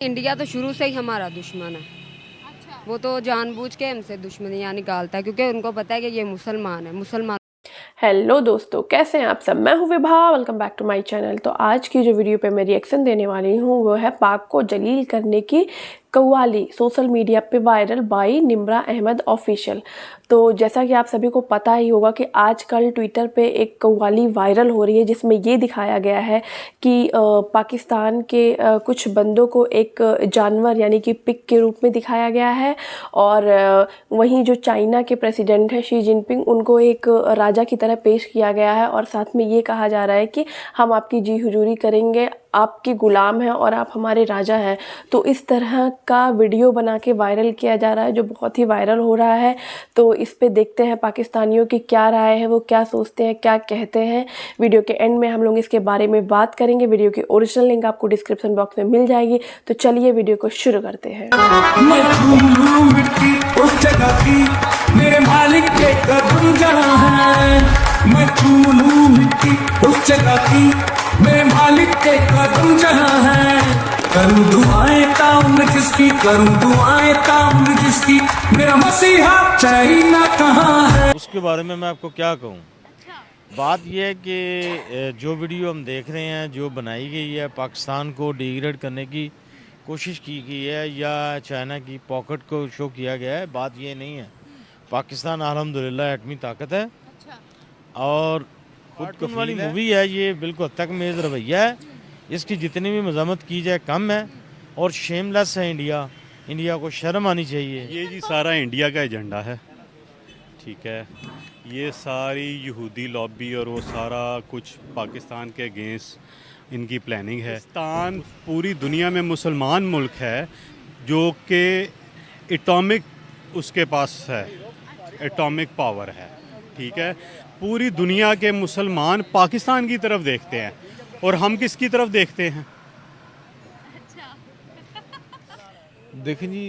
India तो शुरू से ही हमारा दुश्मन है। अच्छा। वो तो जानबूझ के हमसे दुश्मनियाँ निकालता है क्योंकि उनको पता है कि ये मुसलमान है। मुसलमान हेलो दोस्तों, कैसे हैं आप सब। मैं हूं Vibha, welcome back to my channel. तो आज की जो वीडियो पे मैं रिएक्शन देने वाली हूं वो है पाक को जलील करने की कव्वाली सोशल मीडिया पे viral by Nimra Ahmad official. तो जैसा कि आप सभी को पता ही होगा कि आजकल ट्विटर पे एक कव्वाली वायरल हो रही है जिसमें ये दिखाया गया है कि पाकिस्तान के कुछ बंदों को एक जानवर यानी कि पिग के रूप में दिखाया गया है और वहीं जो चाइना के प्रेसिडेंट है शी जिनपिंग उनको एक राजा की तरह पेश किया गया है और साथ में ये कहा जा रहा है कि हम आपकी जी हुजूरी करेंगे, आपके गुलाम हैं और आप हमारे राजा हैं। तो इस तरह का वीडियो बना के वायरल किया जा रहा है जो बहुत ही वायरल हो रहा है। तो इस पे देखते हैं पाकिस्तानियों की क्या राय है, वो क्या सोचते हैं, क्या कहते हैं। वीडियो के एंड में हम लोग इसके बारे में बात करेंगे। वीडियो की ओरिजिनल लिंक आपको डिस्क्रिप्शन बॉक्स में मिल जाएगी। तो चलिए वीडियो को शुरू करते हैं। उस जगह की मेरे मालिक के कदम जहाँ है, मैं छू लूं मिट्टी उस जगह की मेरे मालिक के कदम जहाँ है। करूं दुआएं ताउम्र जिसकी, करूं दुआएं ताउम्र जिसकी, मेरा मसीहा चाइना कहाँ है। उसके बारे में मैं आपको क्या कहूँ। बात यह है कि जो वीडियो हम देख रहे हैं, जो बनाई गई है, पाकिस्तान को डिग्रेड करने की कोशिश की गई है या चाइना की पॉकेट को शो किया गया है। बात ये नहीं है। पाकिस्तान अल्हम्दुलिल्लाह एटमी ताकत है और खुद वाली मूवी है। ये बिल्कुल तक मेज़ रवैया है। इसकी जितनी भी मजम्मत की जाए कम है और शेमलेस है इंडिया को शर्म आनी चाहिए। ये जी सारा इंडिया का एजेंडा है, ठीक है। ये सारी यहूदी लॉबी और वो सारा कुछ पाकिस्तान के अगेंस्ट इनकी प्लानिंग है। पाकिस्तान पूरी दुनिया में मुसलमान मुल्क है जो कि एटॉमिक उसके पास है, एटॉमिक पावर है, ठीक है। पूरी दुनिया के मुसलमान पाकिस्तान की तरफ देखते हैं और हम किसकी तरफ देखते हैं? देखें जी,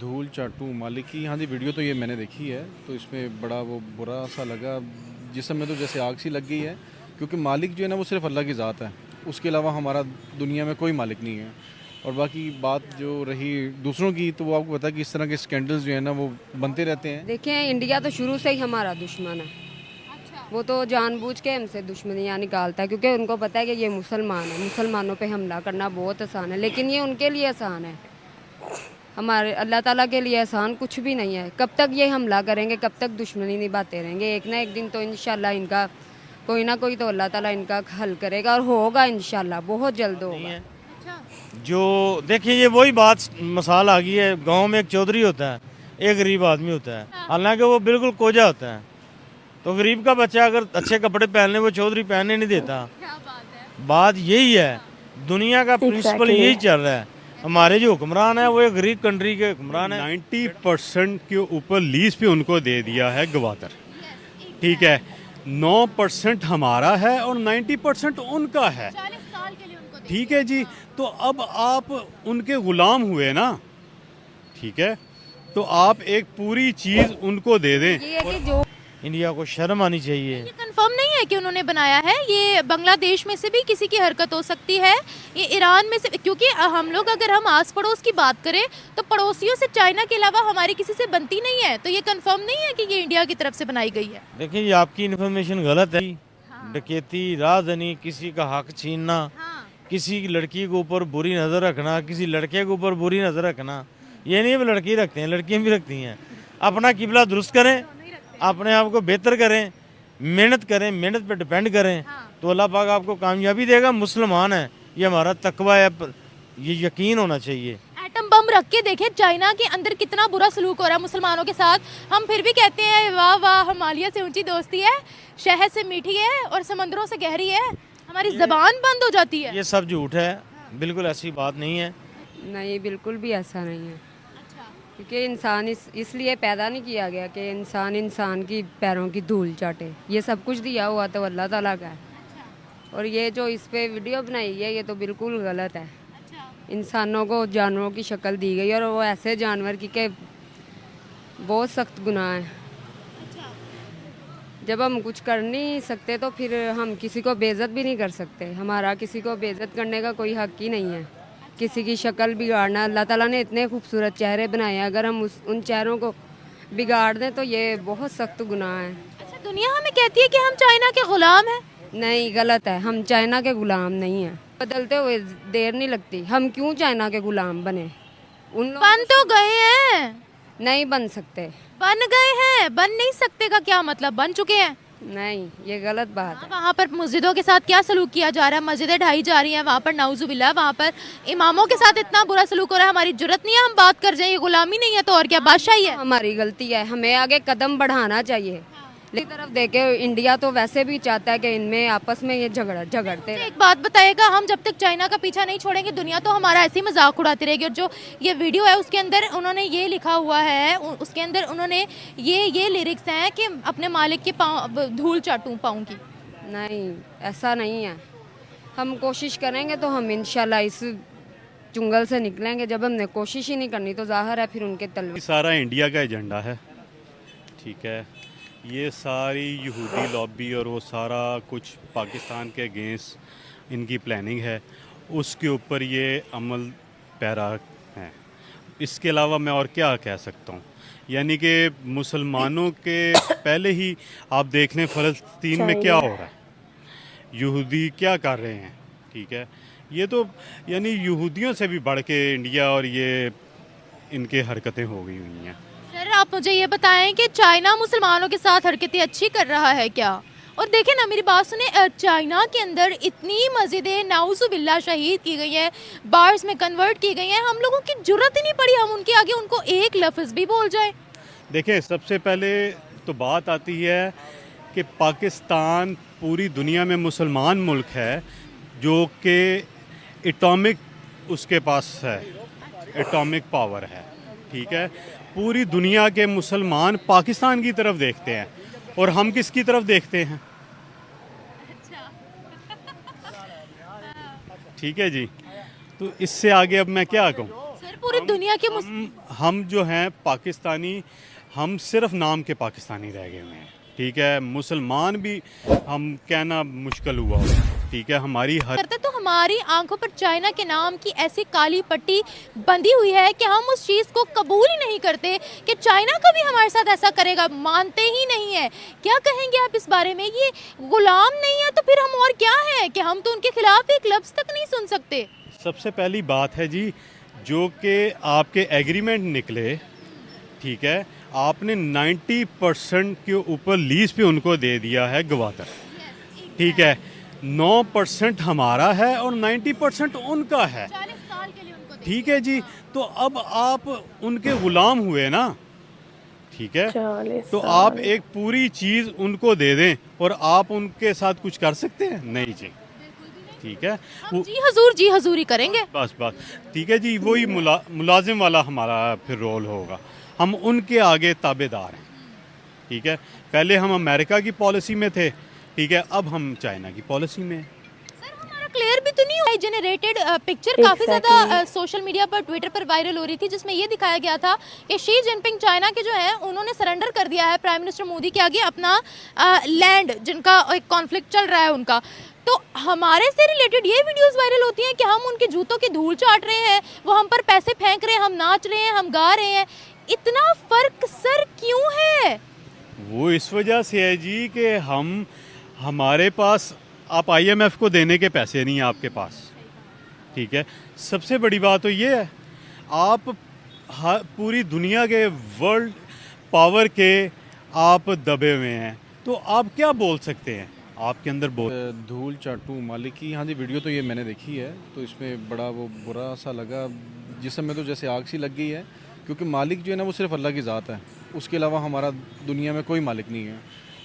धूल चाटू मालिक की हाँ जी वीडियो तो ये मैंने देखी है। तो इसमें बड़ा वो बुरा सा लगा, जिसम में तो जैसे आग सी लग गई है। क्योंकि मालिक जो है ना वो सिर्फ अल्लाह की ज़ात है, उसके अलावा हमारा दुनिया में कोई मालिक नहीं है। और बाकी बात जो रही दूसरों की, तो वो आपको पता है कि इस तरह के स्कैंडल्स जो है ना वो बनते रहते हैं। देखें, इंडिया तो शुरू से ही हमारा दुश्मन है। वो तो जानबूझ के हमसे दुश्मनियाँ निकालता है क्योंकि उनको पता है कि ये मुसलमान है। मुसलमानों पे हमला करना बहुत आसान है, लेकिन ये उनके लिए आसान है। हमारे अल्लाह ताला के लिए आसान कुछ भी नहीं है। कब तक ये हमला करेंगे, कब तक दुश्मनी निभाते रहेंगे। एक ना एक दिन तो इंशाल्लाह इनका कोई ना कोई तो अल्लाह ताला इनका हल करेगा और होगा इंशाल्लाह, बहुत जल्द होगा। जो देखिए, ये वही बात मसाल आ गई है। गांव में एक चौधरी होता है, एक गरीब आदमी होता है, हालांकि वो बिल्कुल कोजा होता है। तो गरीब का बच्चा अगर अच्छे कपड़े पहनने, वो चौधरी पहनने नहीं देता। बात यही है, दुनिया का प्रिंसिपल यही चल रहा है। हमारे जो हुक्मरान है वो एक गरीब कंट्री के हुक्मरान है। 90% के ऊपर लीज पे उनको दे दिया है गवादर, ठीक है। 9% हमारा है और 90% उनका है, ठीक है जी। तो अब आप उनके गुलाम हुए ना, ठीक है। तो आप एक पूरी चीज उनको दे दें। ये है कि जो इंडिया को शर्म आनी चाहिए। ये कंफर्म नहीं है कि उन्होंने बनाया है। ये बांग्लादेश में से भी किसी की हरकत हो सकती है, ये ईरान में से, क्योंकि हम लोग अगर हम आस पड़ोस की बात करें तो पड़ोसियों से चाइना के अलावा हमारी किसी से बनती नहीं है। तो ये कंफर्म नहीं है कि ये इंडिया की तरफ से बनाई गई है। देखिए, ये आपकी इन्फॉर्मेशन गलत है। डकैती, राजधानी, किसी का हक छीनना, किसी की लड़की के ऊपर बुरी नज़र रखना, किसी लड़के के ऊपर बुरी नज़र रखना, ये नहीं वो लड़की रखते हैं, लड़कियाँ भी रखती हैं। अपना किबला दुरुस्त करें, अपने आप को बेहतर करें, मेहनत करें, मेहनत पे डिपेंड करें, तो अल्लाह पाक आपको कामयाबी देगा। मुसलमान है, ये हमारा तकवा है, ये यकीन होना चाहिए। एटम बम रख के देखें चाइना के अंदर कितना बुरा सलूक हो रहा है मुसलमानों के साथ। हम फिर भी कहते हैं वाह वाह, हिमालय से ऊंची दोस्ती है, शहद से मीठी है और समंदरों से गहरी है। हमारी जबान बंद हो जाती है। ये सब झूठ है, बिल्कुल ऐसी बात नहीं है। नहीं, बिल्कुल भी ऐसा नहीं है। क्योंकि इंसान इसलिए पैदा नहीं किया गया कि इंसान की पैरों की धूल चाटे। ये सब कुछ दिया हुआ तो अल्लाह ताला का है। और ये जो इस पे वीडियो बनाई है ये तो बिल्कुल गलत है। इंसानों को जानवरों की शक्ल दी गई और वो ऐसे जानवर की के बहुत सख्त गुनाह है। जब हम कुछ कर नहीं सकते तो फिर हम किसी को बेइज्जत भी नहीं कर सकते। हमारा किसी को बेइज्जत करने का कोई हक ही नहीं है। किसी की शक्ल बिगाड़ना। अल्लाह ताला ने इतने खूबसूरत चेहरे बनाए हैं, अगर हम उन चेहरों को बिगाड़ दें तो ये बहुत सख्त गुनाह है। अच्छा, दुनिया हमें कहती है कि हम चाइना के गुलाम हैं। नहीं, गलत है, हम चाइना के गुलाम नहीं हैं। बदलते हुए देर नहीं लगती, हम क्यों चाइना के गुलाम बने? उन लोग बन तो गए हैं, नहीं बन सकते। बन गए हैं, बन नहीं सकते का क्या मतलब, बन चुके हैं। नहीं, ये गलत बात है। वहाँ पर मस्जिदों के साथ क्या सलूक किया जा रहा है, मस्जिदें ढाई जा रही हैं, वहाँ पर नाउजुबिल्लाह, वहाँ पर इमामों के साथ इतना बुरा सलूक हो रहा है। हमारी जुर्रत नहीं है हम बात कर जाएं, ये गुलामी नहीं है तो और क्या, बादशाही है। हमारी गलती है, हमें आगे कदम बढ़ाना चाहिए। लेकिन तरफ देखे इंडिया तो वैसे भी चाहता है कि इनमें आपस में ये झगड़ते एक बात बताइएगा, हम जब तक चाइना का पीछा नहीं छोड़ेंगे दुनिया तो हमारा ऐसे ही मजाक उड़ाती रहेगी। और जो ये वीडियो है उसके अंदर उन्होंने ये लिखा हुआ है, उसके अंदर उन्होंने ये लिरिक्स हैं कि अपने मालिक की धूल चाटूं पाऊँ की। नहीं, ऐसा नहीं है। हम कोशिश करेंगे तो हम इंशाल्लाह इस चुंगल से निकलेंगे। जब हमने कोशिश ही नहीं करनी तो जाहिर है फिर उनके तलवे। सारा इंडिया का एजेंडा है, ठीक है। ये सारी यहूदी लॉबी और वो सारा कुछ पाकिस्तान के अगेंस्ट इनकी प्लानिंग है, उसके ऊपर ये अमल पैरा है। इसके अलावा मैं और क्या कह सकता हूँ। यानी कि मुसलमानों के पहले ही आप देख लें फ़लस्तीन में क्या हो रहा है, यहूदी क्या कर रहे हैं, ठीक है। ये तो यानी यहूदियों से भी बढ़ के इंडिया और ये इनके हरकतें हो गई हुई हैं। सर आप मुझे ये बताएं कि चाइना मुसलमानों के साथ हरकतें अच्छी कर रहा है क्या? और देखें ना, मेरी बात सुने, चाइना के अंदर इतनी मस्जिदें नाउजुबिल्लाह शहीद की गई हैं, बार्स में कन्वर्ट की गई हैं, हम लोगों की जुर्रत ही नहीं पड़ी हम उनके आगे उनको एक लफ्ज़ भी बोल जाए। देखिए, सबसे पहले तो बात आती है कि पाकिस्तान पूरी दुनिया में मुसलमान मुल्क है जो कि एटॉमिक उसके पास है, एटॉमिक पावर है, ठीक है। पूरी दुनिया के मुसलमान पाकिस्तान की तरफ देखते हैं और हम किसकी तरफ देखते हैं? ठीक है जी। तो इससे आगे अब मैं क्या कहूँ। सर पूरी दुनिया के हम जो हैं पाकिस्तानी, हम सिर्फ नाम के पाकिस्तानी रह गए हुए हैं, ठीक है। मुसलमान भी हम कहना मुश्किल हुआ हो, ठीक है। हमारी करते तो हमारी आंखों पर चाइना के नाम की ऐसी काली पट्टी बंधी हुई है कि हम उस चीज़ को कबूल ही नहीं करते कि चाइना कभी हमारे साथ ऐसा करेगा, मानते ही नहीं है। क्या कहेंगे आप इस बारे में? ये गुलाम नहीं है तो फिर हम और क्या है कि हम तो उनके खिलाफ एक लफ्ज़ तक नहीं सुन सकते। सबसे पहली बात है जी, जो कि आपके एग्रीमेंट निकले, ठीक है, आपने 90% के ऊपर लीज पे उनको दे दिया है गवादर, ठीक है। 9% हमारा है और 90% उनका है, 40 साल के लिए उनको दे ठीक है जी। तो अब आप उनके गुलाम हुए ना, ठीक है। 40 तो साल। आप एक पूरी चीज़ उनको दे दें और आप उनके साथ कुछ कर सकते हैं? नहीं जी, ठीक है। हम जी हजूरी करेंगे। बस ठीक है जी, वही मुलाजिम वाला हमारा फिर रोल होगा। हम उनके आगे ताबेदार हैं, ठीक है। पहले हम अमेरिका की पॉलिसी में थे, ठीक है, अब हम चाइना की पॉलिसी में हैं। सर हमारा क्लियर भी तो नहीं हुआ। जनरेटेड पिक्चर काफ़ी ज़्यादा सोशल मीडिया पर, ट्विटर पर वायरल हो रही थी, जिसमें ये दिखाया गया था कि शी जिनपिंग चाइना के जो है उन्होंने सरेंडर कर दिया है प्राइम मिनिस्टर मोदी के आगे अपना लैंड, जिनका एक कॉन्फ्लिक्ट चल रहा है उनका। तो हमारे से रिलेटेड ये वीडियोस वायरल होती हैं कि हम उनके जूतों की धूल चाट रहे हैं, वो हम पर पैसे फेंक रहे हैं, हम नाच रहे हैं, हम गा रहे हैं। इतना फर्क सर क्यों है? वो इस वजह से है जी कि हमारे पास, आप IMF को देने के पैसे नहीं हैं आपके पास, ठीक है। सबसे बड़ी बात तो ये है, आप पूरी दुनिया के वर्ल्ड पावर के आप दबे हुए हैं, तो आप क्या बोल सकते हैं? आपके अंदर धूल चाटू मालिक की, हाँ जी, वीडियो तो ये मैंने देखी है। तो इसमें बड़ा वो बुरा सा लगा, जिसम में तो जैसे आग सी लग गई है, क्योंकि मालिक जो है ना वो सिर्फ अल्लाह की ज़ात है, उसके अलावा हमारा दुनिया में कोई मालिक नहीं है।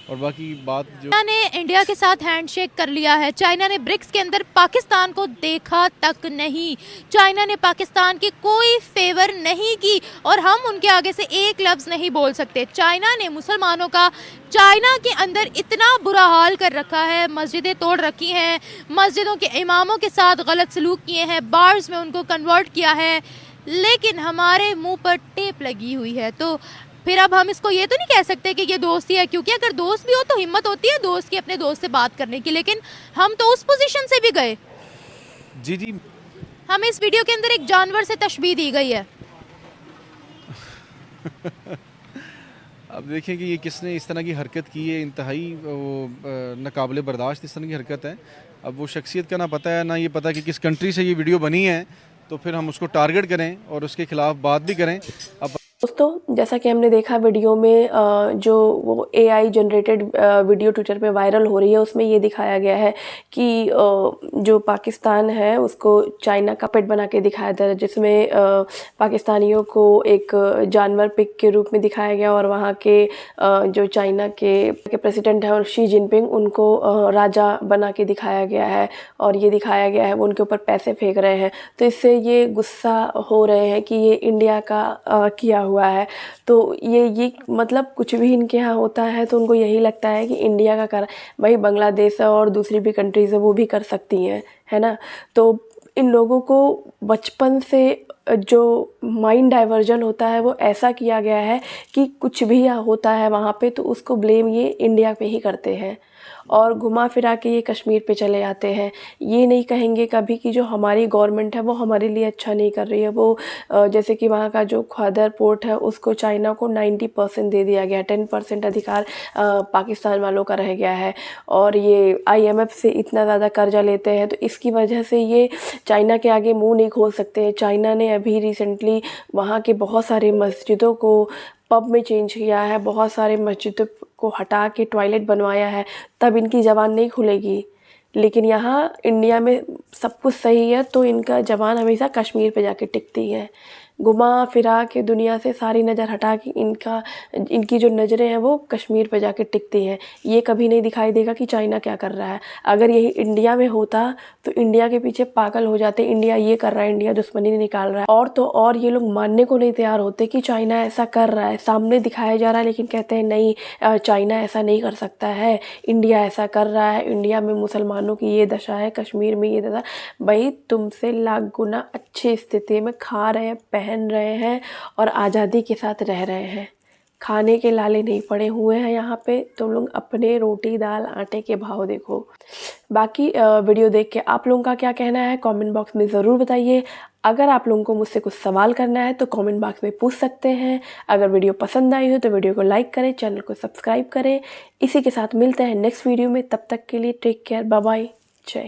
और बाकी बात जो चाइना ने इंडिया के साथ हैंडशेक कर लिया है, चाइना ने ब्रिक्स के अंदर पाकिस्तान को देखा तक नहीं, चाइना ने पाकिस्तान की कोई फेवर नहीं की और हम उनके आगे से एक लफ्ज़ नहीं बोल सकते। चाइना ने मुसलमानों का चाइना के अंदर इतना बुरा हाल कर रखा है, मस्जिदें तोड़ रखी हैं, मस्जिदों के इमामों के साथ गलत सलूक किए हैं, बार्स में उनको कन्वर्ट किया है, लेकिन हमारे मुंह पर टेप लगी हुई है। तो फिर अब हम इसको ये तो नहीं कह सकते कि ये दोस्ती है, क्योंकि अगर दोस्त भी हो तो हिम्मत होती है दोस्त की अपने दोस्त से बात करने की, लेकिन हम तो उस पोजीशन से भी गए। जी, हमें इस वीडियो के अंदर एक जानवर से तशबीह दी गई है। अब देखिए कि ये किसने इस तरह की हरकत की है, इंतहाई वो नाकाबिले बर्दाश्त इस तरह की हरकत है। अब वो शख्सियत का ना पता है, ना ये पता कि किस कंट्री से ये वीडियो बनी है, तो फिर हम उसको टारगेट करें और उसके खिलाफ बात भी करें। अब दोस्तों जैसा कि हमने देखा वीडियो में जो वो AI जनरेटेड वीडियो ट्विटर पे वायरल हो रही है, उसमें ये दिखाया गया है कि जो पाकिस्तान है उसको चाइना का पेट बना के दिखाया जा रहा है, जिसमें पाकिस्तानियों को एक जानवर पिग के रूप में दिखाया गया और वहाँ के जो चाइना के प्रेसिडेंट हैं और शी जिनपिंग, उनको राजा बना के दिखाया गया है और ये दिखाया गया है वो उनके ऊपर पैसे फेंक रहे हैं। तो इससे ये गुस्सा हो रहे हैं कि ये इंडिया का किया हुआ है। तो ये मतलब कुछ भी इनके यहाँ होता है तो उनको यही लगता है कि इंडिया का कर, भाई बांग्लादेश है और दूसरी भी कंट्रीज़ है वो भी कर सकती हैं, है ना। तो इन लोगों को बचपन से जो माइंड डाइवर्जन होता है वो ऐसा किया गया है कि कुछ भी होता है वहाँ पे तो उसको ब्लेम ये इंडिया पे ही करते हैं और घुमा फिरा के ये कश्मीर पे चले आते हैं। ये नहीं कहेंगे कभी कि जो हमारी गवर्नमेंट है वो हमारे लिए अच्छा नहीं कर रही है। वो जैसे कि वहाँ का जो ख्वादर पोर्ट है उसको चाइना को 90% दे दिया गया, 10% अधिकार पाकिस्तान वालों का रह गया है और ये IMF से इतना ज़्यादा कर्जा लेते हैं तो इसकी वजह से ये चाइना के आगे मुंह नहीं खोल सकते। चाइना ने अभी रिसेंटली वहाँ के बहुत सारे मस्जिदों को पब में चेंज किया है, बहुत सारे मस्जिदों को हटा के टॉयलेट बनवाया है, तब इनकी ज़बान नहीं खुलेगी। लेकिन यहाँ इंडिया में सब कुछ सही है तो इनका ज़बान हमेशा कश्मीर पे जाके टिकती है। घुमा फिरा के दुनिया से सारी नज़र हटा के इनकी जो नज़रें हैं वो कश्मीर पे जाके टिकती हैं। ये कभी नहीं दिखाई देगा कि चाइना क्या कर रहा है। अगर यही इंडिया में होता तो इंडिया के पीछे पागल हो जाते, इंडिया ये कर रहा है, इंडिया दुश्मनी निकाल रहा है। और तो और ये लोग मानने को नहीं तैयार होते कि चाइना ऐसा कर रहा है, सामने दिखाया जा रहा है लेकिन कहते हैं नहीं चाइना ऐसा नहीं कर सकता है, इंडिया ऐसा कर रहा है, इंडिया में मुसलमानों की ये दशा है, कश्मीर में ये दशा। भाई तुमसे लाख गुना अच्छी स्थिति में खा रहे हैं, पहन रहे हैं और आज़ादी के साथ रह रहे हैं, खाने के लाले नहीं पड़े हुए हैं यहाँ पे। तुम लोग अपने रोटी दाल आटे के भाव देखो। बाकी वीडियो देख के आप लोगों का क्या कहना है कमेंट बॉक्स में ज़रूर बताइए। अगर आप लोगों को मुझसे कुछ सवाल करना है तो कमेंट बॉक्स में पूछ सकते हैं। अगर वीडियो पसंद आई हो तो वीडियो को लाइक करें, चैनल को सब्सक्राइब करें। इसी के साथ मिलते हैं नेक्स्ट वीडियो में, तब तक के लिए टेक केयर, बाय बाय, जय हिंद।